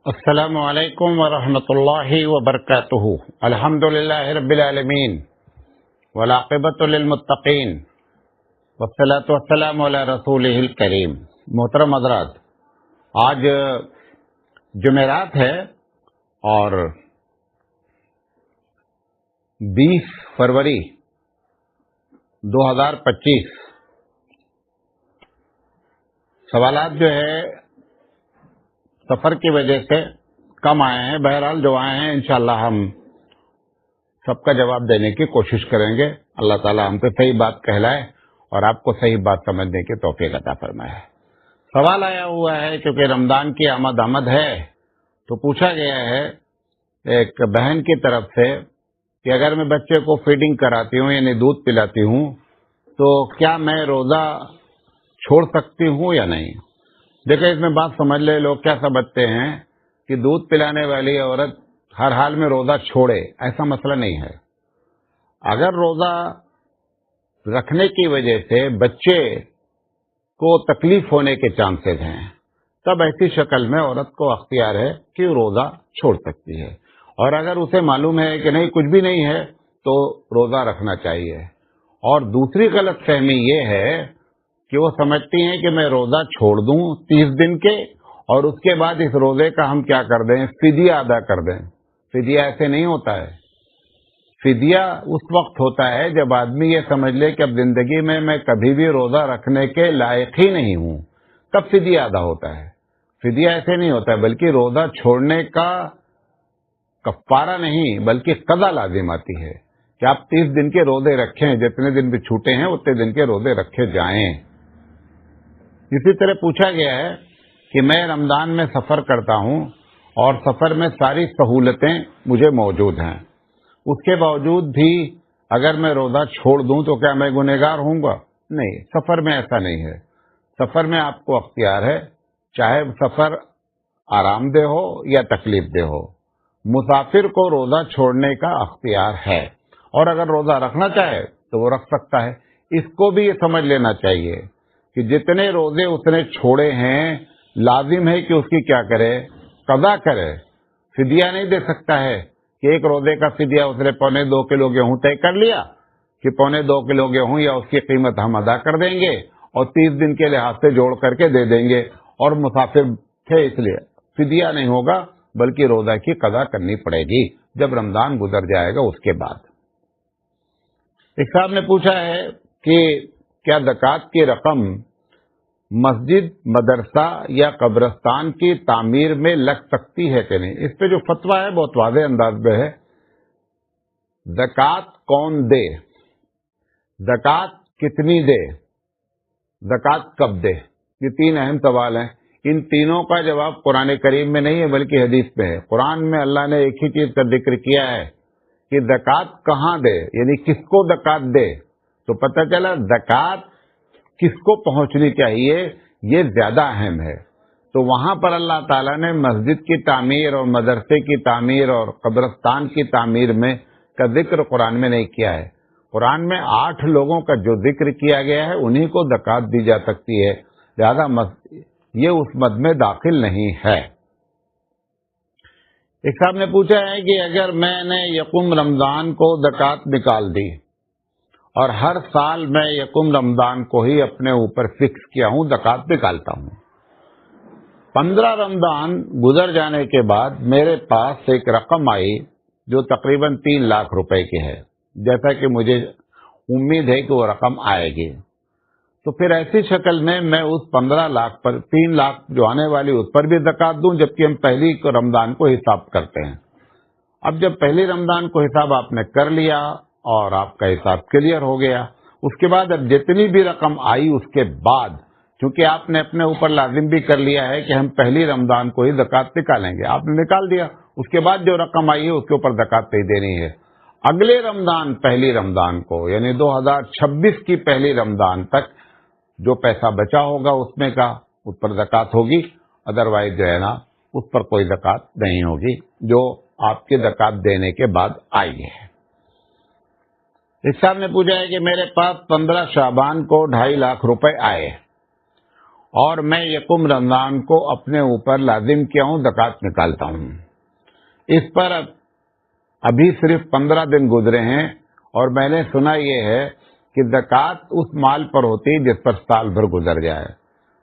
السلام علیکم ورحمۃ اللہ وبرکاتہ۔ الحمد للہ رب العالمین والعاقبۃ للمتقین والصلاۃ والسلام علی رسولہ الکریم۔ محترم حضرات، آج جمعرات ہے اور 20 فروری 2025۔ سوالات جو ہے سفر کی وجہ سے کم آئے ہیں، بہرحال جو آئے ہیں انشاءاللہ ہم سب کا جواب دینے کی کوشش کریں گے۔ اللہ تعالیٰ ہم کو صحیح بات کہلائے اور آپ کو صحیح بات سمجھنے کی توفیق عطا فرمائے۔ سوال آیا ہوا ہے کیونکہ رمضان کی آمد ہے تو پوچھا گیا ہے ایک بہن کی طرف سے کہ اگر میں بچے کو فیڈنگ کراتی ہوں یعنی دودھ پلاتی ہوں تو کیا میں روزہ چھوڑ سکتی ہوں یا نہیں؟ دیکھیں، اس میں بات سمجھ لے، لوگ کیا سمجھتے ہیں کہ دودھ پلانے والی عورت ہر حال میں روزہ چھوڑے، ایسا مسئلہ نہیں ہے۔ اگر روزہ رکھنے کی وجہ سے بچے کو تکلیف ہونے کے چانسز ہیں تب ایسی شکل میں عورت کو اختیار ہے کہ روزہ چھوڑ سکتی ہے، اور اگر اسے معلوم ہے کہ نہیں کچھ بھی نہیں ہے تو روزہ رکھنا چاہیے۔ اور دوسری غلط فہمی یہ ہے کہ وہ سمجھتی ہیں کہ میں روزہ چھوڑ دوں 30 دن کے اور اس کے بعد اس روزے کا ہم کیا کر دیں، فدیہ ادا کر دیں۔ فدیہ ایسے نہیں ہوتا ہے۔ فدیہ اس وقت ہوتا ہے جب آدمی یہ سمجھ لے کہ اب زندگی میں کبھی بھی روزہ رکھنے کے لائق ہی نہیں ہوں، تب فدیہ ادا ہوتا ہے۔ فدیہ ایسے نہیں ہوتا ہے، بلکہ روزہ چھوڑنے کا کفارہ نہیں بلکہ قضا لازم آتی ہے کہ آپ 30 دن کے روزے رکھیں، جتنے دن بھی چھوٹے ہیں اتنے دن کے روزے رکھے جائیں۔ اسی طرح پوچھا گیا ہے کہ میں رمضان میں سفر کرتا ہوں اور سفر میں ساری سہولتیں مجھے موجود ہیں، اس کے باوجود بھی اگر میں روزہ چھوڑ دوں تو کیا میں گنہگار ہوں گا؟ نہیں، سفر میں ایسا نہیں ہے۔ سفر میں آپ کو اختیار ہے، چاہے سفر آرام دہ ہو یا تکلیف دہ ہو، مسافر کو روزہ چھوڑنے کا اختیار ہے، اور اگر روزہ رکھنا چاہے تو وہ رکھ سکتا ہے۔ اس کو بھی یہ سمجھ لینا چاہیے کہ جتنے روزے اس نے چھوڑے ہیں لازم ہے کہ اس کی کیا کرے، قضا کرے۔ فدیہ نہیں دے سکتا ہے کہ ایک روزے کا فدیہ اس نے 2.25 کلو گیہوں طے کر لیا کہ 2.25 کلو گیہوں یا اس کی قیمت ہم ادا کر دیں گے اور 30 دن کے لحاظ سے جوڑ کر کے دے دیں گے، اور مسافر تھے اس لیے فدیہ نہیں ہوگا بلکہ روزہ کی قضا کرنی پڑے گی جب رمضان گزر جائے گا اس کے بعد۔ ایک صاحب نے پوچھا ہے کہ کیا زکوٰۃ کی رقم مسجد، مدرسہ یا قبرستان کی تعمیر میں لگ سکتی ہے کہ نہیں؟ اس پہ جو فتویٰ ہے بہت واضح انداز میں ہے۔ زکوٰۃ کون دے، زکوٰۃ کتنی دے، زکوٰۃ کب دے، یہ 3 اہم سوال ہیں۔ ان تینوں کا جواب قرآن کریم میں نہیں ہے بلکہ حدیث میں ہے۔ قرآن میں اللہ نے ایک ہی چیز کا ذکر کیا ہے کہ زکوٰۃ کہاں دے، یعنی کس کو زکوٰۃ دے، تو پتہ چلا زکوٰۃ کس کو پہنچنی چاہیے یہ زیادہ اہم ہے۔ تو وہاں پر اللہ تعالیٰ نے مسجد کی تعمیر اور مدرسے کی تعمیر اور قبرستان کی تعمیر میں کا ذکر قرآن میں نہیں کیا ہے۔ قرآن میں 8 لوگوں کا جو ذکر کیا گیا ہے انہی کو زکوٰۃ دی جا سکتی ہے، لہذا یہ اس مد میں داخل نہیں ہے۔ ایک صاحب نے پوچھا ہے کہ اگر میں نے یکم رمضان کو زکوٰۃ نکال دی اور ہر سال میں یکم رمضان کو ہی اپنے اوپر فکس کیا ہوں، زکوٰۃ نکالتا ہوں، 15 رمضان گزر جانے کے بعد میرے پاس ایک رقم آئی جو تقریباً 3 لاکھ روپے کی ہے، جیسا کہ مجھے امید ہے کہ وہ رقم آئے گی، تو پھر ایسی شکل میں اس 15 لاکھ پر 3 لاکھ جو آنے والی اس پر بھی زکوٰۃ دوں، جبکہ ہم پہلی رمضان کو حساب کرتے ہیں۔ اب جب پہلی رمضان کو حساب آپ نے کر لیا اور آپ کا حساب کلیئر ہو گیا، اس کے بعد اب جتنی بھی رقم آئی اس کے بعد، چونکہ آپ نے اپنے اوپر لازم بھی کر لیا ہے کہ ہم پہلی رمضان کو ہی زکوٰۃ نکالیں گے، آپ نے نکال دیا، اس کے بعد جو رقم آئی ہے اس کے اوپر زکوٰۃ نہیں دینی ہے۔ اگلے رمضان پہلی رمضان کو یعنی 2026 کی پہلی رمضان تک جو پیسہ بچا ہوگا اس میں کا اس پر زکوٰۃ ہوگی، ادروائز جو ہے نا اس پر کوئی زکوٰۃ نہیں ہوگی جو آپ کے زکوٰۃ دینے کے بعد آئی ہے۔ اس صاحب نے پوچھا ہے کہ میرے پاس 15 شعبان کو 2.5 لاکھ روپے آئے اور میں یکم رمضان کو اپنے اوپر لازم کیا ہوں زکوٰۃ نکالتا ہوں. اس پر ابھی صرف 15 دن گزرے ہیں اور میں نے سنا یہ ہے کہ زکوٰۃ اس مال پر ہوتی جس پر سال بھر گزر جائے.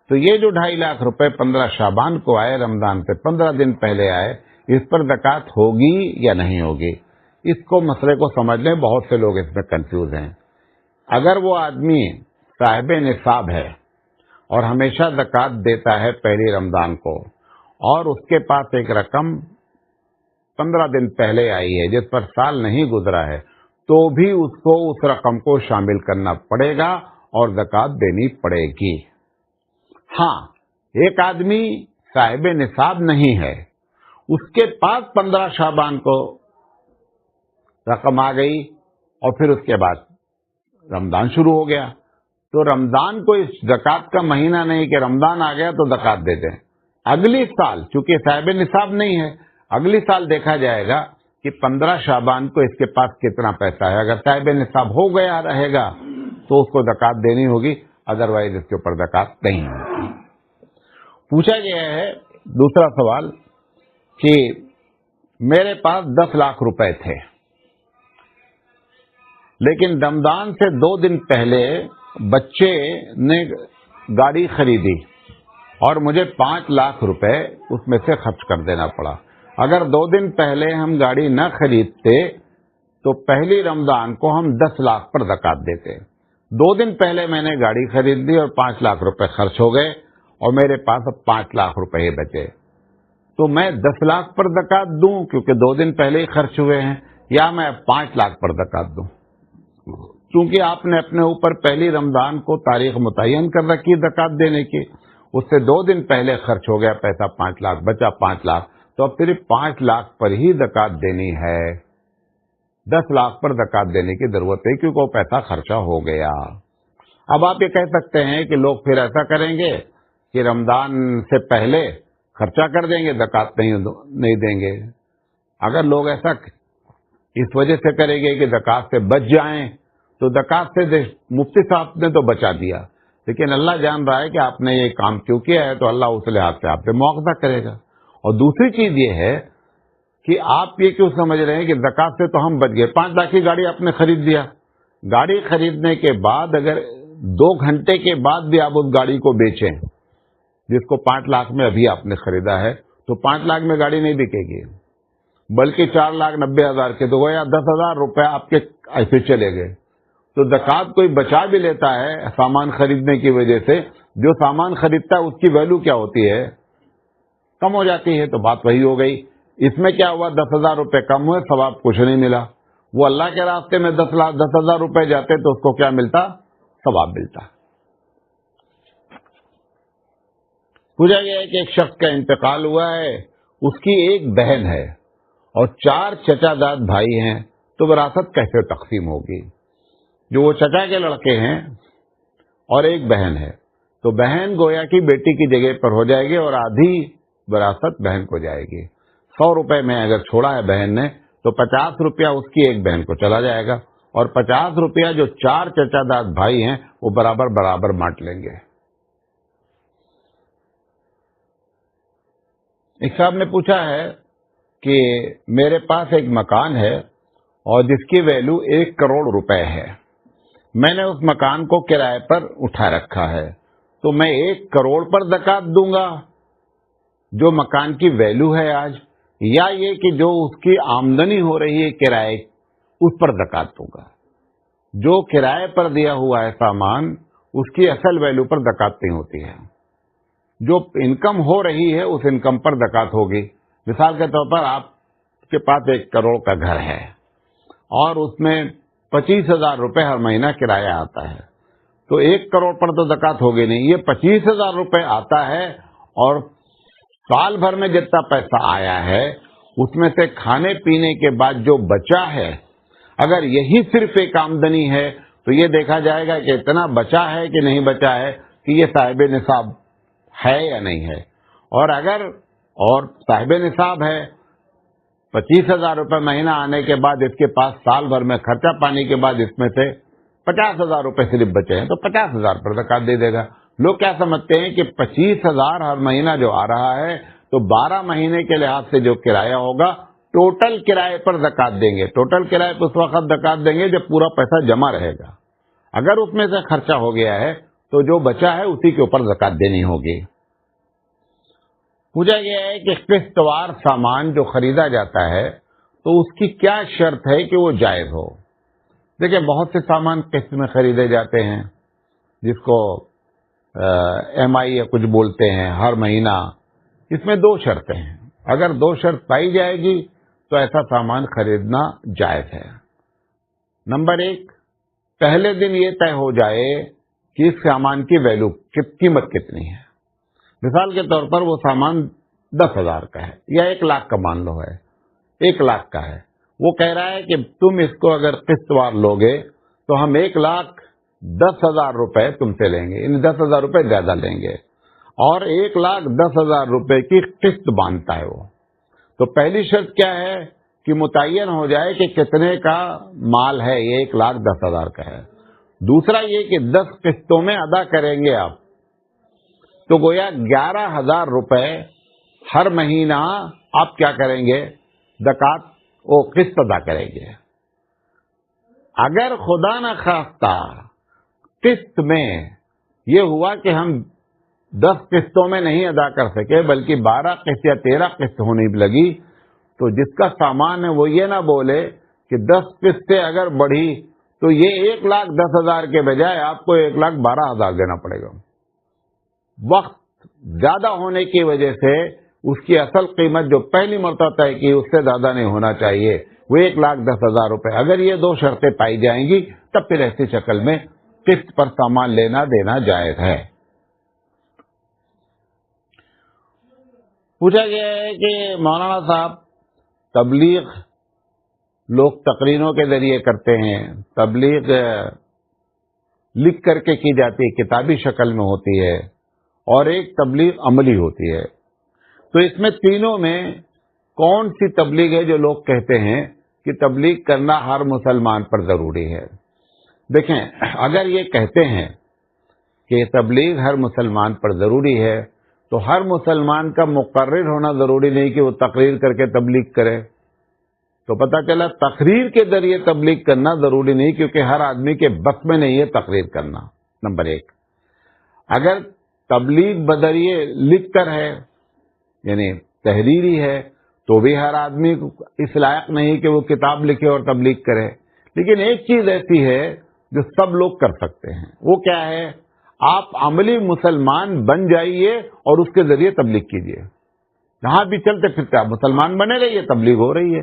تو یہ جو 2.5 لاکھ روپے 15 شعبان کو آئے، رمضان سے 15 دن پہلے آئے، اس پر زکوٰۃ ہوگی یا نہیں ہوگی؟ اس کو مسئلے کو سمجھ لیں، بہت سے لوگ اس میں کنفیوز ہیں. اگر وہ آدمی صاحب نصاب ہے اور ہمیشہ زکوٰۃ دیتا ہے پہلی رمضان کو، اور اس کے پاس ایک رقم 15 دن پہلے آئی ہے جس پر سال نہیں گزرا ہے، تو بھی اس کو اس رقم کو شامل کرنا پڑے گا اور زکوٰۃ دینی پڑے گی. ہاں، ایک آدمی صاحب نصاب نہیں ہے، اس کے پاس 15 شعبان کو رقم آ گئی اور پھر اس کے بعد رمضان شروع ہو گیا، تو رمضان کو اس زکوٰۃ کا مہینہ نہیں کہ رمضان آ گیا تو زکوٰۃ دے دیں. اگلی سال چونکہ صاحب نصاب نہیں ہے، اگلی سال دیکھا جائے گا کہ 15 شعبان کو اس کے پاس کتنا پیسہ ہے. اگر صاحب نصاب ہو گیا رہے گا تو اس کو زکوٰۃ دینی ہوگی، ادروائز اس کے اوپر زکوٰۃ نہیں ہوگی. پوچھا گیا ہے دوسرا سوال کہ میرے پاس 10 لاکھ روپے تھے، لیکن رمضان سے 2 دن پہلے بچے نے گاڑی خریدی اور مجھے 5 لاکھ روپے اس میں سے خرچ کر دینا پڑا. اگر 2 دن پہلے ہم گاڑی نہ خریدتے تو پہلی رمضان کو ہم 10 لاکھ پر زکوٰۃ دیتے. 2 دن پہلے میں نے گاڑی خرید لی اور 5 لاکھ روپے خرچ ہو گئے اور میرے پاس اب 5 لاکھ روپے بچے، تو میں 10 لاکھ پر زکوٰۃ دوں کیونکہ 2 دن پہلے ہی خرچ ہوئے ہیں، یا میں 5 لاکھ پر زکوٰۃ دوں؟ کیونکہ آپ نے اپنے اوپر پہلی رمضان کو تاریخ متعین کر رکھی زکوٰۃ دینے کی، اس سے 2 دن پہلے خرچ ہو گیا پیسہ 5 لاکھ، بچا 5 لاکھ، تو اب صرف 5 لاکھ پر ہی زکوٰۃ دینی ہے. 10 لاکھ پر زکوٰۃ دینے کی ضرورت ہے کیونکہ وہ پیسہ خرچہ ہو گیا. اب آپ یہ کہہ سکتے ہیں کہ لوگ پھر ایسا کریں گے کہ رمضان سے پہلے خرچہ کر دیں گے، زکوٰۃ نہیں دیں گے. اگر لوگ ایسا اس وجہ سے کریں گے کہ زکوٰۃ سے بچ جائیں تو زکوٰۃ سے مفتی صاحب نے تو بچا دیا، لیکن اللہ جان رہا ہے کہ آپ نے یہ کام کیوں کیا ہے، تو اللہ اس لحاظ سے آپ سے مواخذہ کرے گا. اور دوسری چیز یہ ہے کہ آپ یہ کیوں سمجھ رہے ہیں کہ زکوٰۃ سے تو ہم بچ گئے. 5 لاکھ کی گاڑی آپ نے خرید لیا، گاڑی خریدنے کے بعد اگر 2 گھنٹے کے بعد بھی آپ اس گاڑی کو بیچیں جس کو 5 لاکھ میں ابھی آپ نے خریدا ہے، تو 5 لاکھ میں گاڑی نہیں بکے گی، بلکہ 4,90,000 کے، تو گویا 10,000 روپے آپ کے ایسے چلے گئے. تو زکوٰۃ کوئی بچا بھی لیتا ہے سامان خریدنے کی وجہ سے، جو سامان خریدتا ہے اس کی ویلو کیا ہوتی ہے؟ کم ہو جاتی ہے. تو بات وہی ہو گئی. اس میں کیا ہوا؟ 10,000 روپے کم ہوئے، ثواب کچھ نہیں ملا. وہ اللہ کے راستے میں 10,000 روپے جاتے تو اس کو کیا ملتا؟ ثواب ملتا. پوچھا گیا ہے کہ ایک شخص کا انتقال ہوا ہے، اس کی ایک بہن ہے اور 4 چچا داد بھائی ہیں، تو وراثت کیسے تقسیم ہوگی؟ جو وہ چچا کے لڑکے ہیں اور ایک بہن ہے، تو بہن گویا کی بیٹی کی جگہ پر ہو جائے گی اور آدھی وراثت بہن کو جائے گی. 100 روپے میں اگر چھوڑا ہے بہن نے تو 50 روپیہ اس کی ایک بہن کو چلا جائے گا، اور 50 روپیہ جو 4 چچا داد بھائی ہیں وہ برابر برابر بانٹ لیں گے. ایک صاحب نے پوچھا ہے کہ میرے پاس ایک مکان ہے اور جس کی ویلو 1 کروڑ روپے ہے، میں نے اس مکان کو کرائے پر اٹھا رکھا ہے، تو میں 1 کروڑ پر زکوٰۃ دوں گا جو مکان کی ویلو ہے آج، یا یہ کہ جو اس کی آمدنی ہو رہی ہے کرائے اس پر زکوٰۃ دوں گا؟ جو کرائے پر دیا ہوا ہے سامان اس کی اصل ویلو پر زکوٰۃ نہیں ہوتی ہے، جو انکم ہو رہی ہے اس انکم پر زکوٰۃ ہوگی. مثال کے طور پر آپ کے پاس 1 کروڑ کا گھر ہے اور اس میں 25,000 روپے ہر مہینہ کرایہ آتا ہے، تو 1 کروڑ پر تو زکوٰۃ ہوگی نہیں. یہ 25,000 روپے آتا ہے اور سال بھر میں جتنا پیسہ آیا ہے اس میں سے کھانے پینے کے بعد جو بچا ہے، اگر یہی صرف ایک آمدنی ہے تو یہ دیکھا جائے گا کہ اتنا بچا ہے کہ نہیں بچا ہے، کہ یہ صاحب نصاب ہے یا نہیں ہے. اور اگر صاحب نصاب ہے، 25,000 روپے مہینہ آنے کے بعد اس کے پاس سال بھر میں خرچہ پانے کے بعد اس میں سے 50,000 روپے صرف بچے ہیں، تو 50,000 پر زکوٰۃ دے دے گا. لوگ کیا سمجھتے ہیں کہ 25,000 ہر مہینہ جو آ رہا ہے تو 12 مہینے کے لحاظ سے جو کرایہ ہوگا ٹوٹل کرائے پر زکات دیں گے. ٹوٹل کرائے پر اس وقت زکات دیں گے جب پورا پیسہ جمع رہے گا. اگر اس میں سے خرچہ ہو گیا ہے تو جو بچا ہے اسی کے اوپر زکات دینی ہوگی. پوچھا گیا ہے کہ قسط وار سامان جو خریدا جاتا ہے تو اس کی کیا شرط ہے کہ وہ جائز ہو. دیکھیں بہت سے سامان قسط میں خریدے جاتے ہیں جس کو ایم آئی یا کچھ بولتے ہیں ہر مہینہ. اس میں 2 شرطیں ہیں. اگر 2 شرط پائی جائے گی تو ایسا سامان خریدنا جائز ہے. نمبر 1، پہلے دن یہ طے ہو جائے کہ اس سامان کی ویلو قیمت کتنی ہے. مثال کے طور پر وہ سامان 10,000 کا ہے یا 1 لاکھ کا مان لو ہے، 1 لاکھ کا ہے. وہ کہہ رہا ہے کہ تم اس کو اگر قسط وار لوگے تو ہم 1,10,000 روپے تم سے لیں گے، یعنی 10,000 روپے زیادہ لیں گے، اور 1,10,000 روپے کی قسط باندھتا ہے وہ. تو پہلی شرط کیا ہے کہ متعین ہو جائے کہ کتنے کا مال ہے، یہ 1,10,000 کا ہے. دوسرا یہ کہ 10 قسطوں میں ادا کریں گے آپ، تو گویا 11,000 روپے ہر مہینہ آپ کیا کریں گے، زکات وہ قسط ادا کریں گے. اگر خدا نخواستہ قسط میں یہ ہوا کہ ہم 10 قسطوں میں نہیں ادا کر سکے بلکہ 12 قسط یا 13 قسط ہونے لگی، تو جس کا سامان ہے وہ یہ نہ بولے کہ 10 قسطیں اگر بڑھی تو یہ 1,10,000 کے بجائے آپ کو 1,12,000 دینا پڑے گا. وقت زیادہ ہونے کی وجہ سے اس کی اصل قیمت جو پہلی مرتبہ طے کی اس سے زیادہ نہیں ہونا چاہیے، وہ 1,10,000 روپے. اگر یہ 2 شرطیں پائی جائیں گی تب پھر ایسی شکل میں قسط پر سامان لینا دینا جائز ہے. پوچھا گیا ہے کہ مولانا صاحب تبلیغ لوگ تقریروں کے ذریعے کرتے ہیں، تبلیغ لکھ کر کے کی جاتی ہے، کتابی شکل میں ہوتی ہے، اور ایک تبلیغ عملی ہوتی ہے. تو اس میں تینوں میں کون سی تبلیغ ہے جو لوگ کہتے ہیں کہ تبلیغ کرنا ہر مسلمان پر ضروری ہے؟ دیکھیں، اگر یہ کہتے ہیں کہ تبلیغ ہر مسلمان پر ضروری ہے تو ہر مسلمان کا مقرر ہونا ضروری نہیں کہ وہ تقریر کر کے تبلیغ کرے. تو پتہ چلا تقریر کے ذریعے تبلیغ کرنا ضروری نہیں، کیونکہ ہر آدمی کے بس میں نہیں ہے تقریر کرنا. نمبر 1، اگر تبلیغ بذریعے لکھ کر ہے یعنی تحریری ہے تو بھی ہر آدمی اس لائق نہیں کہ وہ کتاب لکھے اور تبلیغ کرے. لیکن ایک چیز ایسی ہے جو سب لوگ کر سکتے ہیں، وہ کیا ہے؟ آپ عملی مسلمان بن جائیے اور اس کے ذریعے تبلیغ کیجیے. جہاں بھی چلتے پھرتے آپ مسلمان بنے رہیے، تبلیغ ہو رہی ہے.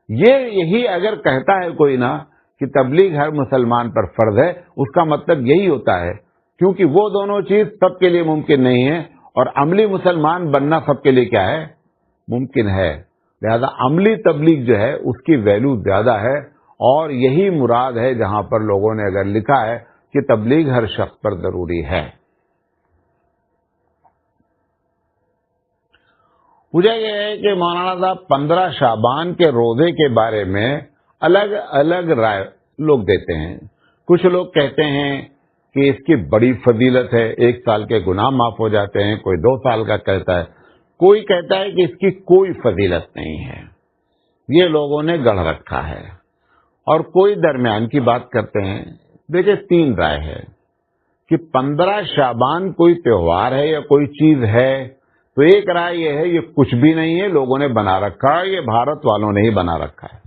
یہی اگر کہتا ہے کوئی نہ کہ تبلیغ ہر مسلمان پر فرض ہے، اس کا مطلب یہی ہوتا ہے، کیونکہ وہ دونوں چیز سب کے لیے ممکن نہیں ہے، اور عملی مسلمان بننا سب کے لیے کیا ہے؟ ممکن ہے. لہذا عملی تبلیغ جو ہے اس کی ویلو زیادہ ہے، اور یہی مراد ہے جہاں پر لوگوں نے اگر لکھا ہے کہ تبلیغ ہر شخص پر ضروری ہے. پوچھا گیا ہے کہ مولانا صاحب 15 شعبان کے روزے کے بارے میں الگ الگ رائے لوگ دیتے ہیں. کچھ لوگ کہتے ہیں کہ اس کی بڑی فضیلت ہے، 1 سال کے گناہ معاف ہو جاتے ہیں، کوئی 2 سال کا کہتا ہے، کوئی کہتا ہے کہ اس کی کوئی فضیلت نہیں ہے. یہ لوگوں نے گڑھ رکھا ہے، اور کوئی درمیان کی بات کرتے ہیں. دیکھیں 3 رائے ہے کہ 15 شعبان کوئی تہوار ہے یا کوئی چیز ہے. تو ایک رائے یہ ہے یہ کچھ بھی نہیں ہے، لوگوں نے بنا رکھا ہے، یہ بھارت والوں نے ہی بنا رکھا ہے.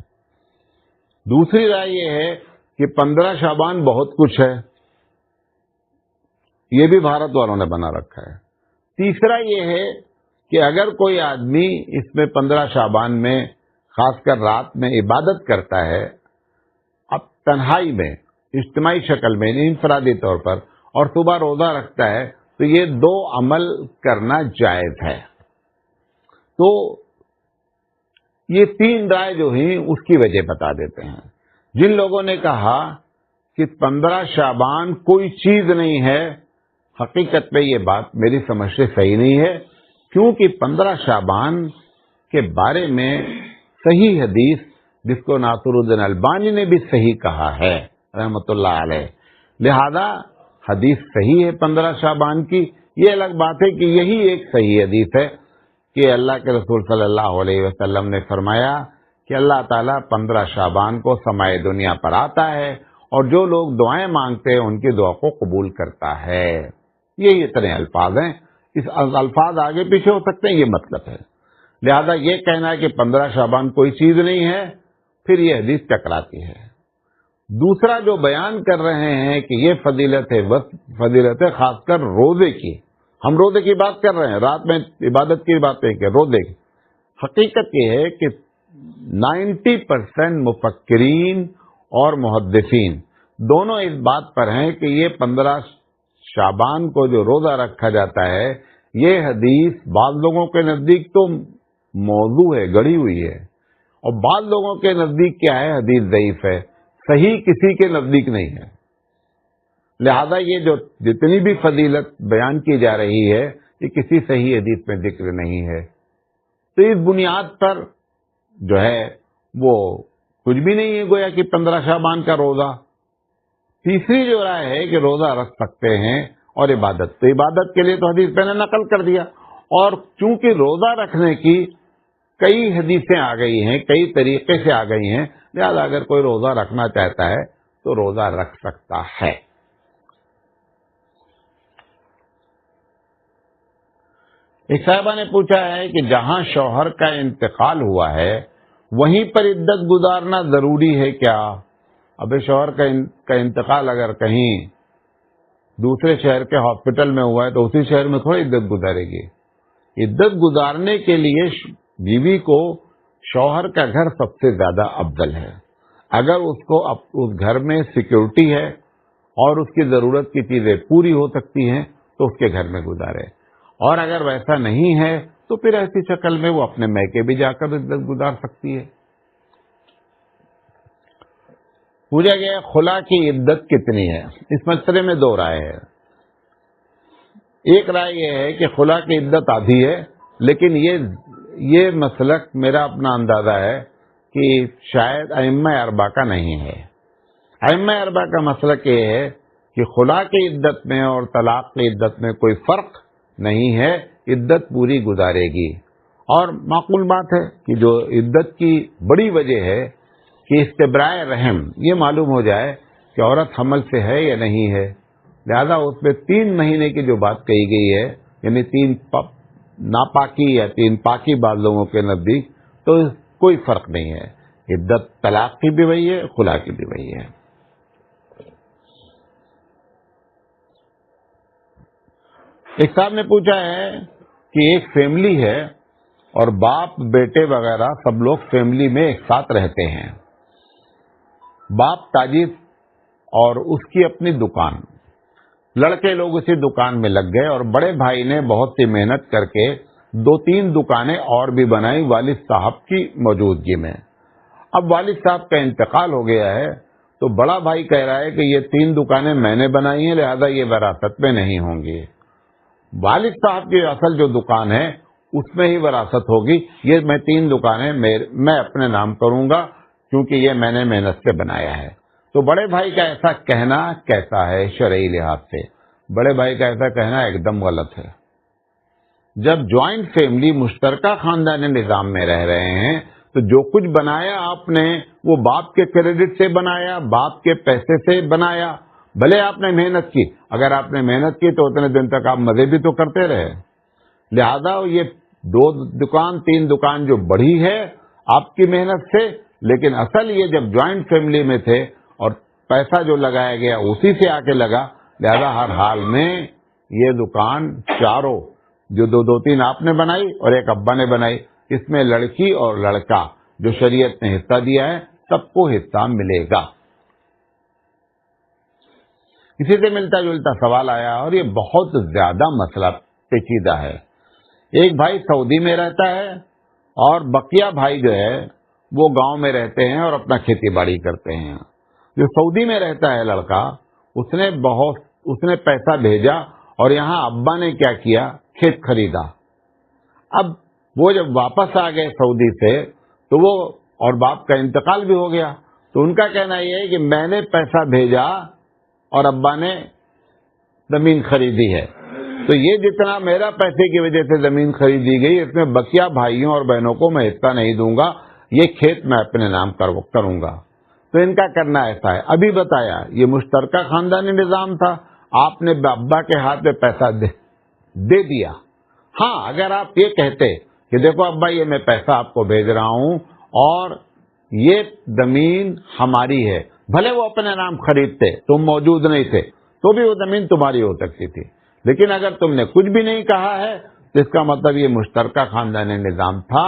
دوسری رائے یہ ہے کہ 15 شعبان بہت کچھ ہے، یہ بھی بھارت والوں نے بنا رکھا ہے. تیسرا یہ ہے کہ اگر کوئی آدمی اس میں 15 شعبان میں خاص کر رات میں عبادت کرتا ہے، اب تنہائی میں، اجتماعی شکل میں، انفرادی طور پر، اور صبح روزہ رکھتا ہے، تو یہ 2 عمل کرنا جائز ہے. تو یہ 3 رائے جو ہیں اس کی وجہ بتا دیتے ہیں. جن لوگوں نے کہا کہ 15 شعبان کوئی چیز نہیں ہے، حقیقت میں یہ بات میری سمجھ سے صحیح نہیں ہے، کیونکہ 15 شعبان کے بارے میں صحیح حدیث جس کو ناصر الدین البانی نے بھی صحیح کہا ہے رحمۃ اللہ علیہ. لہذا حدیث صحیح ہے 15 شعبان کی، یہ الگ بات ہے کہ یہی ایک صحیح حدیث ہے کہ اللہ کے رسول صلی اللہ علیہ وسلم نے فرمایا کہ اللہ تعالیٰ 15 شعبان کو سمائے دنیا پر آتا ہے اور جو لوگ دعائیں مانگتے ہیں ان کی دعا کو قبول کرتا ہے۔ یہی اتنے الفاظ ہیں، اس الفاظ آگے پیچھے ہو سکتے ہیں، یہ مطلب ہے۔ لہذا یہ کہنا ہے کہ 15 شعبان کوئی چیز نہیں ہے، پھر یہ حدیث ٹکراتی ہے۔ دوسرا جو بیان کر رہے ہیں کہ یہ فضیلت ہے خاص کر روزے کی، ہم روزے کی بات کر رہے ہیں، رات میں عبادت کی بات ہے کہ روزے کی۔ حقیقت یہ ہے کہ 90% مفکرین اور محدثین دونوں اس بات پر ہیں کہ یہ 15 شعبان کو جو روزہ رکھا جاتا ہے، یہ حدیث بعض لوگوں کے نزدیک تو موضوع ہے، گڑھی ہوئی ہے، اور بعض لوگوں کے نزدیک کیا ہے، حدیث ضعیف ہے، صحیح کسی کے نزدیک نہیں ہے۔ لہذا یہ جو جتنی بھی فضیلت بیان کی جا رہی ہے یہ کسی صحیح حدیث میں ذکر نہیں ہے، تو اس بنیاد پر جو ہے وہ کچھ بھی نہیں ہے گویا کہ 15 شعبان کا روزہ۔ تیسری جو رائے ہے کہ روزہ رکھ سکتے ہیں، اور عبادت، تو عبادت کے لیے تو حدیث میں نے نقل کر دیا، اور چونکہ روزہ رکھنے کی کئی حدیثیں آ گئی ہیں، کئی طریقے سے آ گئی ہیں، لہذا اگر کوئی روزہ رکھنا چاہتا ہے تو روزہ رکھ سکتا ہے۔ ایک صاحبہ نے پوچھا ہے کہ جہاں شوہر کا انتقال ہوا ہے وہیں پر عدت گزارنا ضروری ہے کیا؟ ابھی شوہر کا انتقال اگر کہیں دوسرے شہر کے ہاسپٹل میں ہوا ہے تو اسی شہر میں تھوڑی عدت گزارے گی۔ عدت گزارنے کے لیے بیوی کو شوہر کا گھر سب سے زیادہ افضل ہے۔ اگر اس کو اس گھر میں سیکیورٹی ہے اور اس کی ضرورت کی چیزیں پوری ہو سکتی ہیں تو اس کے گھر میں گزارے، اور اگر ویسا نہیں ہے تو پھر ایسی شکل میں وہ اپنے میکے بھی جا کر عدت گزار سکتی ہے۔ پوچھا گیا خلا کی عدت کتنی ہے؟ اس مسئلے میں دو رائے ہے۔ ایک رائے یہ ہے کہ خلا کی عدت آدھی ہے، لیکن یہ مسلک میرا اپنا اندازہ ہے کہ شاید ائمہ اربعہ کا نہیں ہے۔ ائمہ اربعہ کا مسلک یہ ہے کہ خلا کی عدت میں اور طلاق کی عدت میں کوئی فرق نہیں ہے، عدت پوری گزارے گی۔ اور معقول بات ہے کہ جو عدت کی بڑی وجہ ہے کہ استبراء رحم، یہ معلوم ہو جائے کہ عورت حمل سے ہے یا نہیں ہے، لہذا اس میں 3 مہینے کی جو بات کہی گئی ہے، یعنی 3 ناپاکی یا 3 پاکی بعض لوگوں کے نزدیک، تو کوئی فرق نہیں ہے، عدت طلاق کی بھی وہی ہے، خلا کی بھی وہی ہے۔ ایک صاحب نے پوچھا ہے کہ ایک فیملی ہے اور باپ بیٹے وغیرہ سب لوگ فیملی میں ایک ساتھ رہتے ہیں، باپ تاجر اور اس کی اپنی دکان، لڑکے لوگ اسی دکان میں لگ گئے اور بڑے بھائی نے بہت سی محنت کر کے 2-3 دکانیں اور بھی بنائی والد صاحب کی موجودگی میں۔ اب والد صاحب کا انتقال ہو گیا ہے تو بڑا بھائی کہہ رہا ہے کہ یہ 3 دکانیں میں نے بنائی ہیں، لہذا یہ وراثت میں نہیں ہوں گی۔ والد صاحب کی اصل جو دکان ہے اس میں ہی وراثت ہوگی، یہ میں 3 دکانیں میں اپنے نام کروں گا کیونکہ یہ میں نے محنت سے بنایا ہے۔ تو بڑے بھائی کا ایسا کہنا کیسا ہے شرعی لحاظ سے؟ بڑے بھائی کا ایسا کہنا ایک دم غلط ہے۔ جب جوائنٹ فیملی مشترکہ خاندانی نظام میں رہ رہے ہیں تو جو کچھ بنایا آپ نے وہ باپ کے کریڈٹ سے بنایا، باپ کے پیسے سے بنایا، بھلے آپ نے محنت کی، اگر آپ نے محنت کی تو اتنے دن تک آپ مزے بھی تو کرتے رہے، لہذا یہ 2 دکان 3 دکان جو بڑھی ہے آپ کی محنت سے، لیکن اصل یہ جب جوائنٹ فیملی میں تھے اور پیسہ جو لگایا گیا اسی سے آ کے لگا، لہذا ہر حال میں یہ دکان چاروں جو 2-3 آپ نے بنائی اور ایک ابا نے بنائی، اس میں لڑکی اور لڑکا جو شریعت نے حصہ دیا ہے سب کو حصہ ملے گا۔ اسی سے ملتا جلتا سوال آیا اور یہ بہت زیادہ مسئلہ پیچیدہ ہے۔ ایک بھائی سعودی میں رہتا ہے اور بقیہ بھائی جو ہے وہ گاؤں میں رہتے ہیں اور اپنا کھیتی باڑی کرتے ہیں۔ جو سعودی میں رہتا ہے لڑکا، اس نے پیسہ بھیجا اور یہاں ابا نے کیا کیا، کھیت خریدا۔ اب وہ جب واپس آ گئے سعودی سے تو وہ اور باپ کا انتقال بھی ہو گیا، تو ان کا کہنا یہ ہے کہ میں نے پیسہ بھیجا اور ابا نے زمین خریدی ہے، تو یہ جتنا میرا پیسے کی وجہ سے زمین خریدی گئی، اس میں بقیہ بھائیوں اور بہنوں کو میں حصہ نہیں دوں گا، یہ کھیت میں اپنے نام کروں گا۔ تو ان کا کرنا ایسا ہے۔ ابھی بتایا یہ مشترکہ خاندانی نظام تھا، آپ نے ابا کے ہاتھ میں پیسہ دے دیا۔ ہاں، اگر آپ یہ کہتے کہ دیکھو ابا یہ میں پیسہ آپ کو بھیج رہا ہوں اور یہ زمین ہماری ہے، بھلے وہ اپنے نام خریدتے، تم موجود نہیں تھے تو بھی وہ زمین تمہاری ہو سکتی تھی، لیکن اگر تم نے کچھ بھی نہیں کہا ہے تو اس کا مطلب یہ مشترکہ خاندانی نظام تھا،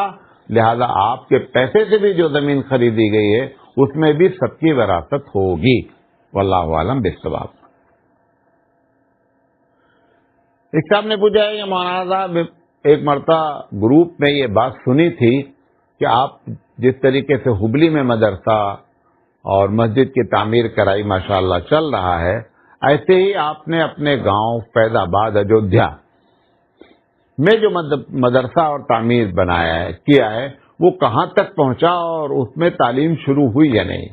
لہذا آپ کے پیسے سے بھی جو زمین خریدی گئی ہے اس میں بھی سب کی وراثت ہوگی۔ واللہ اعلم بالصواب۔ ایک صاحب نے پوچھا ہے کہ مولانا صاحب ایک مرتبہ گروپ میں یہ بات سنی تھی کہ آپ جس طریقے سے ہبلی میں مدرسہ اور مسجد کی تعمیر کرائی ماشاءاللہ چل رہا ہے، ایسے ہی آپ نے اپنے گاؤں فیض آباد اجودھیا میں جو مدرسہ اور تعمیر بنایا ہے کیا ہے وہ کہاں تک پہنچا اور اس میں تعلیم شروع ہوئی یا نہیں،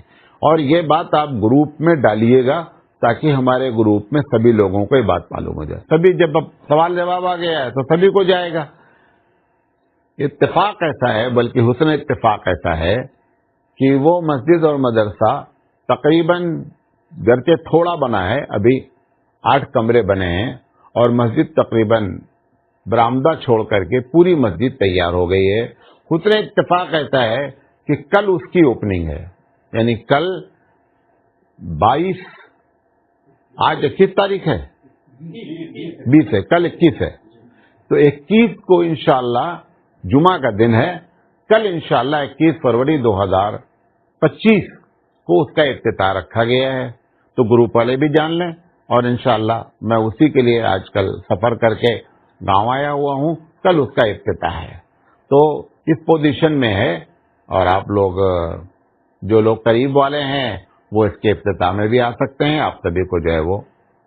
اور یہ بات آپ گروپ میں ڈالیے گا تاکہ ہمارے گروپ میں سبھی لوگوں کو یہ بات معلوم ہو جائے۔ سبھی جب اب سوال جواب آ گیا ہے تو سبھی کو جائے گا۔ اتفاق ایسا ہے، بلکہ حسن اتفاق ایسا ہے کہ وہ مسجد اور مدرسہ تقریباً گرچہ تھوڑا بنا ہے، ابھی 8 کمرے بنے ہیں، اور مسجد تقریباً برآمدہ چھوڑ کر کے پوری مسجد تیار ہو گئی ہے۔ حسن اتفاق ایسا ہے کہ کل اس کی اوپننگ ہے، یعنی کل 22، آج 21 تاریخ ہے، 20 ہے، کل 21 ہے، تو 21 کو انشاءاللہ جمعہ کا دن ہے، کل انشاءاللہ 21 فروری 2025 کو اس کا افتتاح رکھا گیا ہے۔ تو گروپ والے بھی جان لیں، اور انشاءاللہ میں اسی کے لیے آج کل سفر کر کے گاؤں آیا ہوا ہوں، کل اس کا افتتاح ہے، تو اس پوزیشن میں ہے، اور آپ لوگ جو لوگ قریب والے ہیں وہ اس کے افتتاح میں بھی آ سکتے ہیں، آپ سبھی کو جو ہے وہ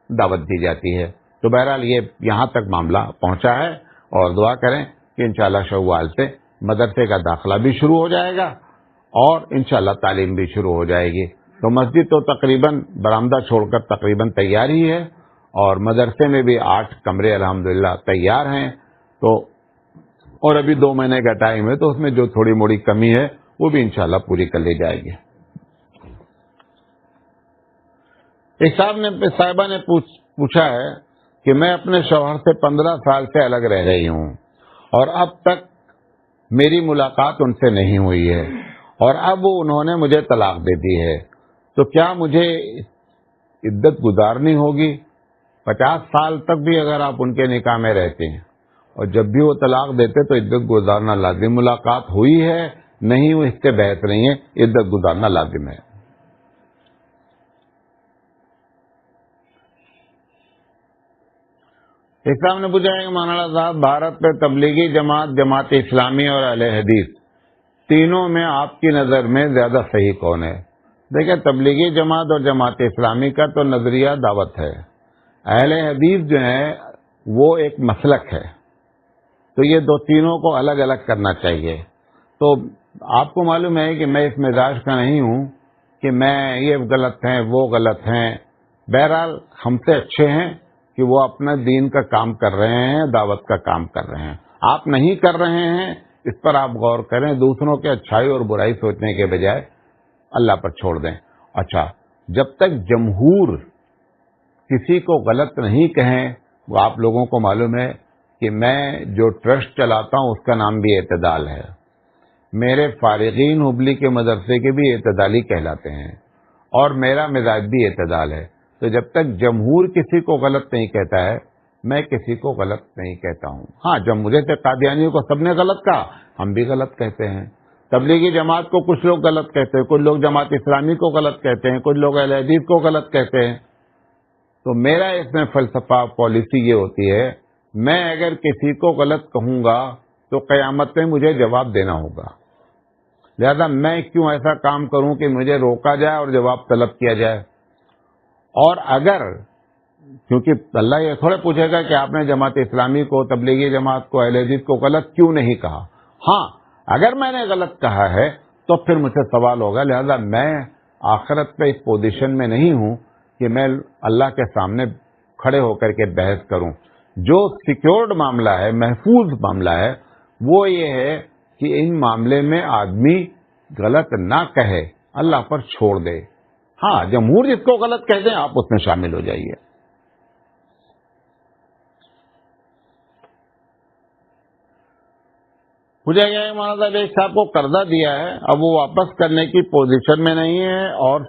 دعوت دی جاتی ہے۔ تو بہرحال یہ یہاں تک معاملہ پہنچا ہے، اور دعا کریں کہ انشاءاللہ شوال سے مدرسے کا داخلہ بھی شروع ہو جائے گا اور انشاءاللہ تعلیم بھی شروع ہو جائے گی۔ تو مسجد تو تقریباً برآمدہ چھوڑ کر تقریباً تیار ہی ہے، اور مدرسے میں بھی 8 کمرے الحمدللہ تیار ہیں، تو اور ابھی 2 مہینے کا ٹائم ہے، تو اس میں جو تھوڑی موڑی کمی ہے وہ بھی انشاءاللہ پوری کر لی جائے گی۔ ایک صاحبہ نے پوچھا ہے کہ میں اپنے شوہر سے 15 سال سے الگ رہ رہی ہوں، اور اب تک میری ملاقات ان سے نہیں ہوئی ہے، اور اب انہوں نے مجھے طلاق دے دی ہے، تو کیا مجھے عدت گزارنی ہوگی؟ 50 سال تک بھی اگر آپ ان کے نکاح میں رہتے ہیں اور جب بھی وہ طلاق دیتے تو عدت گزارنا لازم، ملاقات ہوئی ہے نہیں ہوئی اس سے بحث نہیں ہے، عدت گزارنا لازم ہے۔ ایک صاحب نے پوچھا ہے کہ مولانا صاحب بھارت میں تبلیغی جماعت، جماعت اسلامی اور اہل حدیث تینوں میں آپ کی نظر میں زیادہ صحیح کون ہے؟ دیکھیں، تبلیغی جماعت اور جماعت اسلامی کا تو نظریہ دعوت ہے، اہل حدیث جو ہے وہ ایک مسلک ہے، تو یہ تینوں کو الگ الگ کرنا چاہیے۔ تو آپ کو معلوم ہے کہ میں اس مزاج کا نہیں ہوں کہ میں یہ غلط ہیں وہ غلط ہیں، بہرحال ہم سے اچھے ہیں کہ وہ اپنا دین کا کام کر رہے ہیں، دعوت کا کام کر رہے ہیں، آپ نہیں کر رہے ہیں، اس پر آپ غور کریں، دوسروں کے اچھائی اور برائی سوچنے کے بجائے اللہ پر چھوڑ دیں۔ اچھا، جب تک جمہور کسی کو غلط نہیں کہیں، وہ آپ لوگوں کو معلوم ہے کہ میں جو ٹرسٹ چلاتا ہوں اس کا نام بھی اعتدال ہے، میرے فارغین ہبلی کے مدرسے کے بھی اعتدالی کہلاتے ہیں، اور میرا مزاج بھی اعتدال ہے۔ تو جب تک جمہور کسی کو غلط نہیں کہتا ہے، میں کسی کو غلط نہیں کہتا ہوں۔ ہاں، جب مجھے سے قادیانیوں کو سب نے غلط کہا، ہم بھی غلط کہتے ہیں۔ تبلیغی جماعت کو کچھ لوگ غلط کہتے ہیں، کچھ لوگ جماعت اسلامی کو غلط کہتے ہیں، کچھ لوگ اہل حدیث کو غلط کہتے ہیں۔ تو میرا اس میں فلسفہ پالیسی یہ ہوتی ہے، میں اگر کسی کو غلط کہوں گا تو قیامت میں مجھے جواب دینا ہوگا، لہذا میں کیوں ایسا کام کروں کہ مجھے روکا جائے اور جواب طلب کیا جائے۔ اور اگر، کیونکہ اللہ یہ تھوڑے پوچھے گا کہ آپ نے جماعت اسلامی کو، تبلیغی جماعت کو، اہل حدیث کو غلط کیوں نہیں کہا۔ ہاں، اگر میں نے غلط کہا ہے تو پھر مجھ سے سوال ہوگا، لہذا میں آخرت پہ اس پوزیشن میں نہیں ہوں کہ میں اللہ کے سامنے کھڑے ہو کر کے بحث کروں. جو سیکیورڈ معاملہ ہے, محفوظ معاملہ ہے, وہ یہ ہے کہ ان معاملے میں آدمی غلط نہ کہے, اللہ پر چھوڑ دے. ہاں, جمہور جس کو غلط کہہ دیں آپ اس میں شامل ہو جائیے. پوچھا گیا ہے مولانا صاحب, ایک صاحب کو قرضہ دیا ہے, اب وہ واپس کرنے کی پوزیشن میں نہیں ہے اور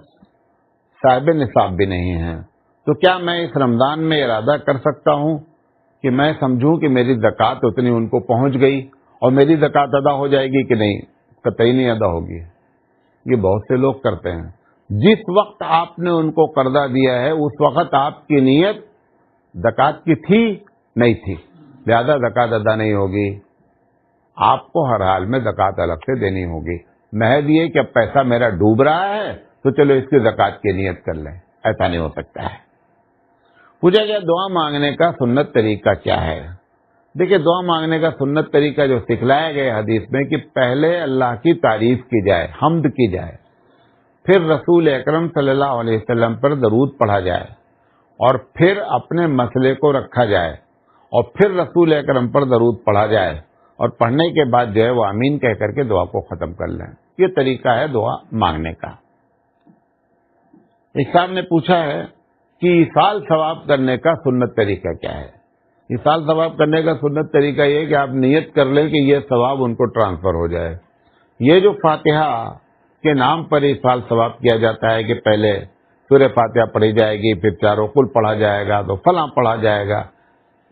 صاحب نصاب بھی نہیں ہے, تو کیا میں اس رمضان میں ارادہ کر سکتا ہوں کہ میں سمجھوں کہ میری زکوٰۃ اتنی ان کو پہنچ گئی اور میری زکوٰۃ ادا ہو جائے گی کہ نہیں؟ قطعی نہیں ادا ہوگی. یہ بہت سے لوگ کرتے ہیں. جس وقت آپ نے ان کو قرضہ دیا ہے اس وقت آپ کی نیت زکوٰۃ کی تھی نہیں تھی, لہذا زکوٰۃ ادا نہیں ہوگی. آپ کو ہر حال میں زکوٰۃ الگ سے دینی ہوگی. محض یہ کہ اب پیسہ میرا ڈوب رہا ہے تو چلو اس کی زکوٰۃ کی نیت کر لیں, ایسا نہیں ہو سکتا ہے. پوچھا گیا دعا مانگنے کا سنت طریقہ کیا ہے؟ دیکھیں, دعا مانگنے کا سنت طریقہ جو سکھلایا گیا حدیث میں کہ پہلے اللہ کی تعریف کی جائے, حمد کی جائے, پھر رسول اکرم صلی اللہ علیہ وسلم پر درود پڑھا جائے, اور پھر اپنے مسئلے کو رکھا جائے, اور پھر رسول اکرم پر درود پڑھا جائے, اور پڑھنے کے بعد جو ہے وہ آمین کہہ کر کے دعا کو ختم کر لیں. یہ طریقہ ہے دعا مانگنے کا. ایک صاحب نے پوچھا ہے کہ ایصال ثواب کرنے کا سنت طریقہ کیا ہے؟ ایصال ثواب کرنے کا سنت طریقہ یہ کہ آپ نیت کر لیں کہ یہ ثواب ان کو ٹرانسفر ہو جائے. یہ جو فاتحہ کے نام پر ایصال ثواب کیا جاتا ہے کہ پہلے سورہ فاتحہ پڑھی جائے گی, پھر چاروں قل پڑھا جائے گا, تو فلاں پڑھا جائے گا,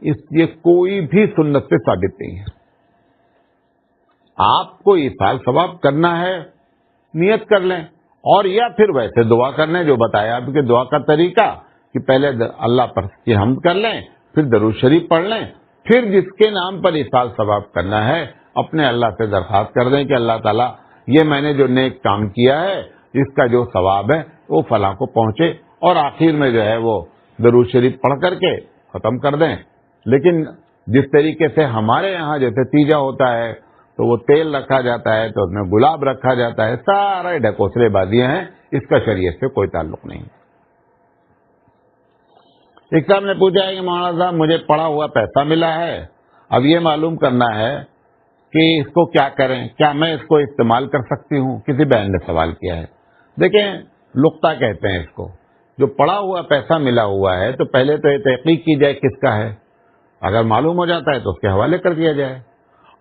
یہ کوئی بھی سنت سے ثابت نہیں ہے. آپ کو ایصال ثواب کرنا ہے, نیت کر لیں, اور یا پھر ویسے دعا کر لیں جو بتایا آپ کے دعا کا طریقہ کہ پہلے اللہ پر کی حمد کر لیں, پھر درود شریف پڑھ لیں, پھر جس کے نام پر ایصال ثواب کرنا ہے اپنے اللہ سے درخواست کر دیں کہ اللہ تعالیٰ یہ میں نے جو نیک کام کیا ہے اس کا جو ثواب ہے وہ فلاں کو پہنچے, اور آخر میں جو ہے وہ درود شریف پڑھ کر کے ختم کر دیں. لیکن جس طریقے سے ہمارے یہاں جیسے تیجا ہوتا ہے تو وہ تیل رکھا جاتا ہے, تو اس میں گلاب رکھا جاتا ہے, سارے ڈھکوسلے بازیاں ہیں, اس کا شریعت سے کوئی تعلق نہیں. ایک صاحب نے پوچھا ہے کہ مولانا صاحب مجھے پڑا ہوا پیسہ ملا ہے, اب یہ معلوم کرنا ہے کہ اس کو کیا کریں, کیا میں اس کو استعمال کر سکتی ہوں؟ کسی بہن نے سوال کیا ہے. دیکھیں, لقطہ کہتے ہیں اس کو. جو پڑا ہوا پیسہ ملا ہوا ہے تو پہلے تو یہ تحقیق کی جائے کس کا ہے, اگر معلوم ہو جاتا ہے تو اس کے حوالے کر دیا جائے,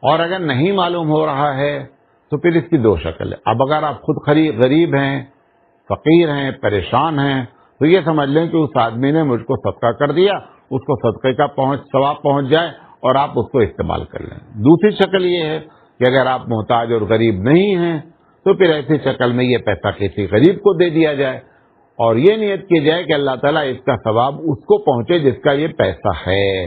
اور اگر نہیں معلوم ہو رہا ہے تو پھر اس کی دو شکل ہے. اب اگر آپ خود غریب ہیں, فقیر ہیں, پریشان ہیں, تو یہ سمجھ لیں کہ اس آدمی نے مجھ کو صدقہ کر دیا, اس کو صدقے کا ثواب پہنچ جائے اور آپ اس کو استعمال کر لیں. دوسری شکل یہ ہے کہ اگر آپ محتاج اور غریب نہیں ہیں تو پھر ایسی شکل میں یہ پیسہ کسی غریب کو دے دیا جائے, اور یہ نیت کی جائے کہ اللہ تعالیٰ اس کا ثواب اس کو پہنچے جس کا یہ پیسہ ہے.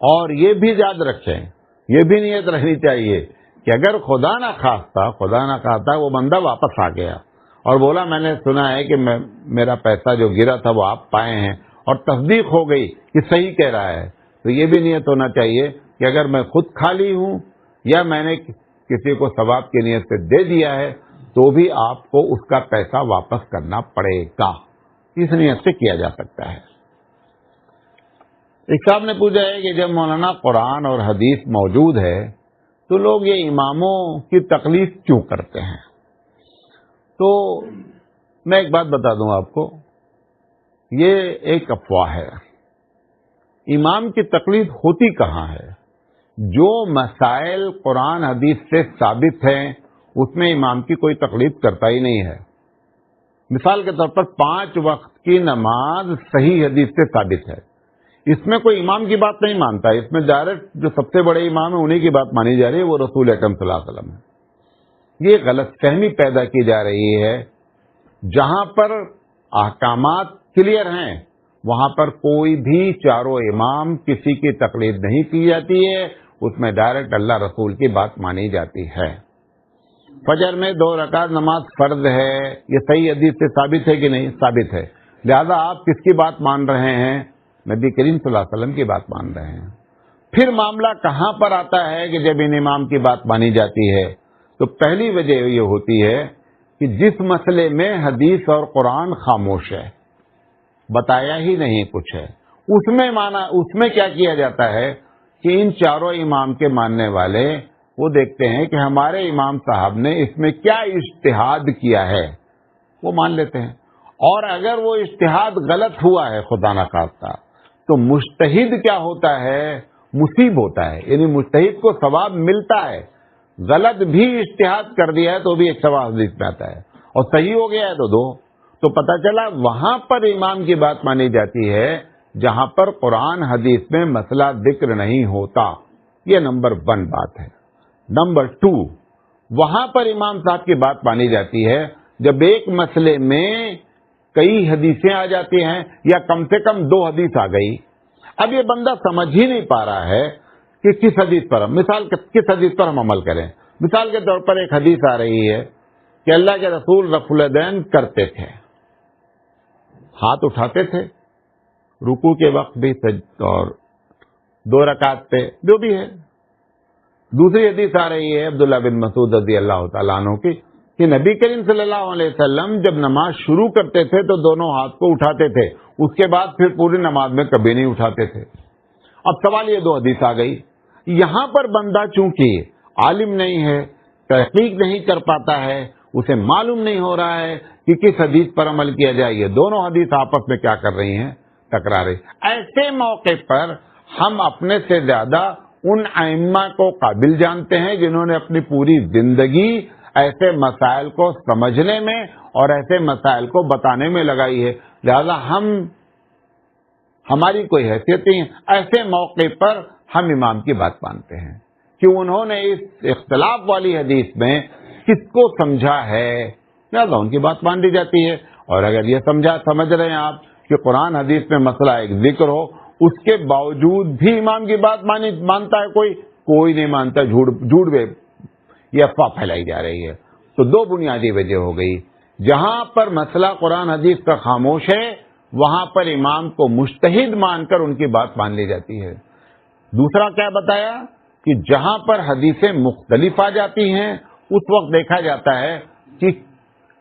اور یہ بھی یاد رکھیں, یہ بھی نیت رہنی چاہیے کہ اگر خدا نہ خواستہ وہ بندہ واپس آ گیا اور بولا میں نے سنا ہے کہ میرا پیسہ جو گرا تھا وہ آپ پائے ہیں, اور تصدیق ہو گئی کہ صحیح کہہ رہا ہے, تو یہ بھی نیت ہونا چاہیے کہ اگر میں خود خالی ہوں یا میں نے کسی کو ثواب کی نیت سے دے دیا ہے تو بھی آپ کو اس کا پیسہ واپس کرنا پڑے گا. اس نیت سے کیا جا سکتا ہے. ایک صاحب نے پوچھا ہے کہ جب مولانا قرآن اور حدیث موجود ہے تو لوگ یہ اماموں کی تقلید کیوں کرتے ہیں؟ تو میں ایک بات بتا دوں آپ کو, یہ ایک افواہ ہے. امام کی تقلید ہوتی کہاں ہے؟ جو مسائل قرآن حدیث سے ثابت ہیں اس میں امام کی کوئی تقلید کرتا ہی نہیں ہے. مثال کے طور پر 5 وقت کی نماز صحیح حدیث سے ثابت ہے, اس میں کوئی امام کی بات نہیں مانتا, اس میں ڈائریکٹ جو سب سے بڑے امام ہیں انہی کی بات مانی جا رہی ہے, وہ رسول اکرم صلی اللہ علیہ وسلم ہے. یہ غلط فہمی پیدا کی جا رہی ہے. جہاں پر احکامات کلیئر ہیں وہاں پر کوئی بھی چاروں امام کسی کی تقلید نہیں کی جاتی ہے, اس میں ڈائریکٹ اللہ رسول کی بات مانی جاتی ہے. فجر میں 2 رکعت نماز فرض ہے, یہ صحیح حدیث سے ثابت ہے کہ نہیں؟ ثابت ہے. لہذا آپ کس کی بات مان رہے ہیں؟ نبی کریم صلی اللہ علیہ وسلم کی بات مان رہے ہیں. پھر معاملہ کہاں پر آتا ہے کہ جب ان امام کی بات مانی جاتی ہے؟ تو پہلی وجہ یہ ہوتی ہے کہ جس مسئلے میں حدیث اور قرآن خاموش ہے, بتایا ہی نہیں کچھ ہے. اس میں کیا کیا جاتا ہے کہ ان چاروں امام کے ماننے والے وہ دیکھتے ہیں کہ ہمارے امام صاحب نے اس میں کیا اجتہاد کیا ہے وہ مان لیتے ہیں. اور اگر وہ اجتہاد غلط ہوا ہے خدا نخواستہ تو مجتہد کیا ہوتا ہے؟ مصیب ہوتا ہے. یعنی مجتہد کو ثواب ملتا ہے. غلط بھی اجتہاد کر دیا ہے تو بھی ایک ثواب حدیث میں آتا ہے, اور صحیح ہو گیا ہے تو دو. تو پتہ چلا وہاں پر امام کی بات مانی جاتی ہے جہاں پر قرآن حدیث میں مسئلہ ذکر نہیں ہوتا. یہ نمبر 1 بات ہے. نمبر 2, وہاں پر امام صاحب کی بات مانی جاتی ہے جب ایک مسئلے میں کئی حدیثیں آ جاتی ہیں یا کم سے کم 2 حدیث آ گئی. اب یہ بندہ سمجھ ہی نہیں پا رہا ہے کہ کس حدیث پر کس حدیث پر ہم عمل کریں. مثال کے طور پر ایک حدیث آ رہی ہے کہ اللہ کے رسول رفع الیدین کرتے تھے, ہاتھ اٹھاتے تھے رکوع کے وقت بھی اور 2 رکعت پہ جو بھی ہے. دوسری حدیث آ رہی ہے عبداللہ بن مسعود رضی اللہ تعالیٰ عنہ کی کہ نبی کریم صلی اللہ علیہ وسلم جب نماز شروع کرتے تھے تو دونوں ہاتھ کو اٹھاتے تھے, اس کے بعد پھر پوری نماز میں کبھی نہیں اٹھاتے تھے. اب سوال یہ 2 حدیث آ گئی. یہاں پر بندہ چونکہ عالم نہیں ہے, تحقیق نہیں کر پاتا ہے, اسے معلوم نہیں ہو رہا ہے کہ کس حدیث پر عمل کیا جائے. یہ دونوں حدیث آپس میں کیا کر رہی ہیں؟ ٹکرا رہی. ایسے موقع پر ہم اپنے سے زیادہ ان ائمہ کو قابل جانتے ہیں جنہوں نے اپنی پوری زندگی ایسے مسائل کو سمجھنے میں اور ایسے مسائل کو بتانے میں لگائی ہے. لہذا ہماری کوئی حیثیت نہیں. ایسے موقع پر ہم امام کی بات مانتے ہیں کہ انہوں نے اس اختلاف والی حدیث میں کس کو سمجھا ہے, لہذا ان کی بات مان لی جاتی ہے. اور اگر یہ سمجھ رہے ہیں آپ کہ قرآن حدیث میں مسئلہ ایک ذکر ہو, اس کے باوجود بھی امام کی بات مانتا ہے کوئی نہیں مانتا. جھوٹ بے یہ افواہ پھیلائی جا رہی ہے. تو 2 بنیادی وجہ ہو گئی. جہاں پر مسئلہ قرآن حدیث کا خاموش ہے وہاں پر امام کو مجتہد مان کر ان کی بات مان لی جاتی ہے. دوسرا کیا بتایا کہ جہاں پر حدیثیں مختلف آ جاتی ہیں اس وقت دیکھا جاتا ہے کہ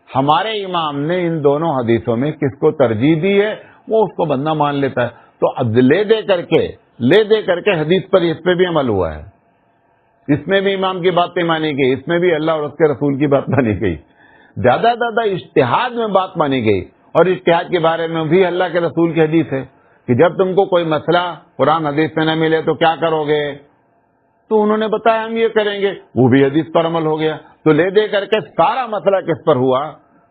ہمارے امام نے ان دونوں حدیثوں میں کس کو ترجیح دی ہے, وہ اس کو بندہ مان لیتا ہے. تو اب لے دے کر کے حدیث پر اس پہ بھی عمل ہوا ہے. اس میں بھی امام کی بات نہیں مانی گئی, اس میں بھی اللہ اور اس کے رسول کی بات مانی گئی. زیادہ اجتہاد میں بات مانی گئی. اور اجتہاد کے بارے میں بھی اللہ کے رسول کی حدیث ہے کہ جب تم کو کوئی مسئلہ قرآن حدیث میں نہ ملے تو کیا کرو گے, تو انہوں نے بتایا ہم یہ کریں گے, وہ بھی حدیث پر عمل ہو گیا. تو لے دے کر کے سارا مسئلہ کس پر ہوا؟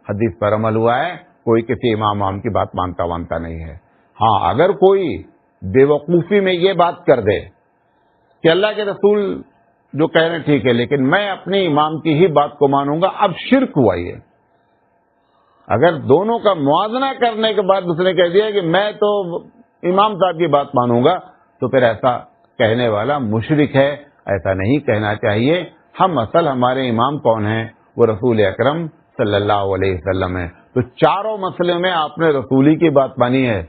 حدیث پر عمل ہوا ہے. کوئی کسی امام کی بات مانتا نہیں ہے. ہاں اگر کوئی بے وقوفی میں یہ بات کر دے کہ اللہ کے رسول جو کہہ رہے ہیں ٹھیک ہے لیکن میں اپنے امام کی ہی بات کو مانوں گا, اب شرک ہوا. یہ اگر دونوں کا موازنہ کرنے کے بعد اس نے کہہ دیا کہ میں تو امام صاحب کی بات مانوں گا, تو پھر ایسا کہنے والا مشرک ہے. ایسا نہیں کہنا چاہیے. ہم اصل ہمارے امام کون ہیں؟ وہ رسول اکرم صلی اللہ علیہ وسلم ہیں. تو چاروں مسئلے میں آپ نے رسولی کی بات مانی ہے.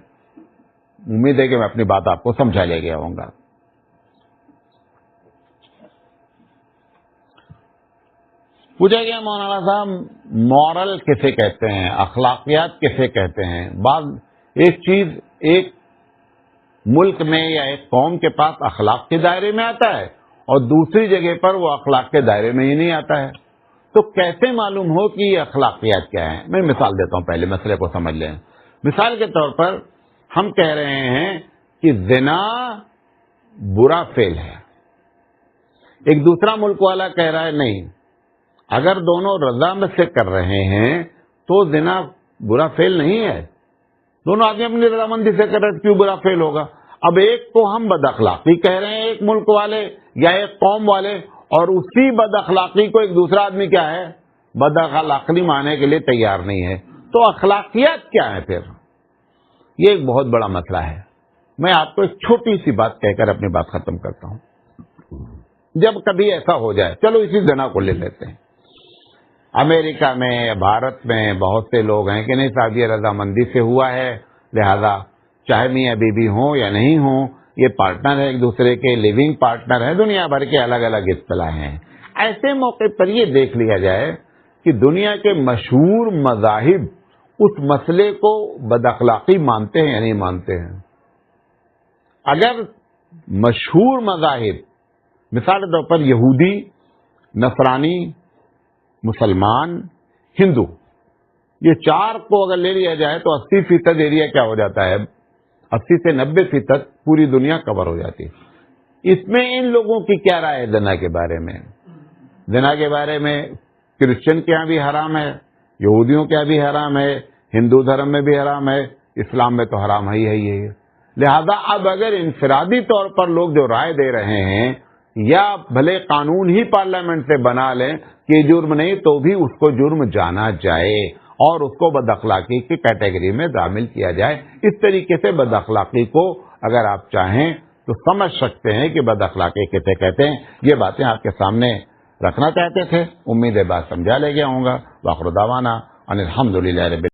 امید ہے کہ میں اپنی بات آپ کو سمجھا لے گیا ہوں گا. پوچھا گیا مولانا صاحب مورل کسے کہتے ہیں, اخلاقیات کسے کہتے ہیں؟ ایک چیز ایک ملک میں یا ایک قوم کے پاس اخلاق کے دائرے میں آتا ہے اور دوسری جگہ پر وہ اخلاق کے دائرے میں ہی نہیں آتا ہے. تو کیسے معلوم ہو کہ یہ اخلاقیات کیا ہیں؟ میں مثال دیتا ہوں, پہلے مسئلے کو سمجھ لیں. مثال کے طور پر ہم کہہ رہے ہیں کہ زنا برا فعل ہے. ایک دوسرا ملک والا کہہ رہا ہے نہیں, اگر دونوں رضامند سے کر رہے ہیں تو زنا برا فعل نہیں ہے. دونوں آدمی اپنی رضامندی سے کر رہے ہیں, کیوں برا فعل ہوگا؟ اب ایک کو ہم بد اخلاقی کہہ رہے ہیں ایک ملک والے یا ایک قوم والے, اور اسی بد اخلاقی کو ایک دوسرا آدمی کیا ہے بد اخلاقی ماننے کے لیے تیار نہیں ہے. تو اخلاقیات کیا ہے پھر؟ یہ ایک بہت بڑا مسئلہ ہے. میں آپ کو ایک چھوٹی سی بات کہہ کر اپنی بات ختم کرتا ہوں. جب کبھی ایسا ہو جائے, چلو اسی زنا کو لے لیتے ہیں, امریکہ میں یا بھارت میں بہت سے لوگ ہیں کہ نہیں صاحب یہ رضامندی سے ہوا ہے, لہذا چاہے میاں بیوی ہوں یا نہیں ہوں یہ پارٹنر ہے ایک دوسرے کے, لیونگ پارٹنر ہیں, دنیا بھر کے الگ الگ اصطلاح ہیں. ایسے موقع پر یہ دیکھ لیا جائے کہ دنیا کے مشہور مذاہب اس مسئلے کو بد اخلاقی مانتے ہیں یا نہیں مانتے ہیں. اگر مشہور مذاہب مثال کے طور پر یہودی، نصرانی، مسلمان، ہندو، یہ چار کو اگر لے لیا جائے تو 80% ایریا کیا ہو جاتا ہے، 80 سے 90% پوری دنیا کور ہو جاتی ہے. اس میں ان لوگوں کی کیا رائے ہے زنا کے بارے میں؟ زنا کے بارے میں کرسچن کے یہاں بھی حرام ہے، یہودیوں کے یہاں بھی حرام ہے، ہندو دھرم میں بھی حرام ہے، اسلام میں تو حرام ہی ہے یہ. لہذا اب اگر انفرادی طور پر لوگ جو رائے دے رہے ہیں، یا بھلے قانون ہی پارلیمنٹ سے بنا لیں کہ یہ جرم نہیں تو بھی اس کو جرم جانا جائے اور اس کو بد اخلاقی کی کیٹیگری میں شامل کیا جائے. اس طریقے سے بد اخلاقی کو اگر آپ چاہیں تو سمجھ سکتے ہیں کہ بد اخلاقی کسے کہتے ہیں. یہ باتیں آپ کے سامنے رکھنا چاہتے تھے. امید ہے بات سمجھا لے گیا ہوں گا. وآخر دعوانا ان الحمدللہ رب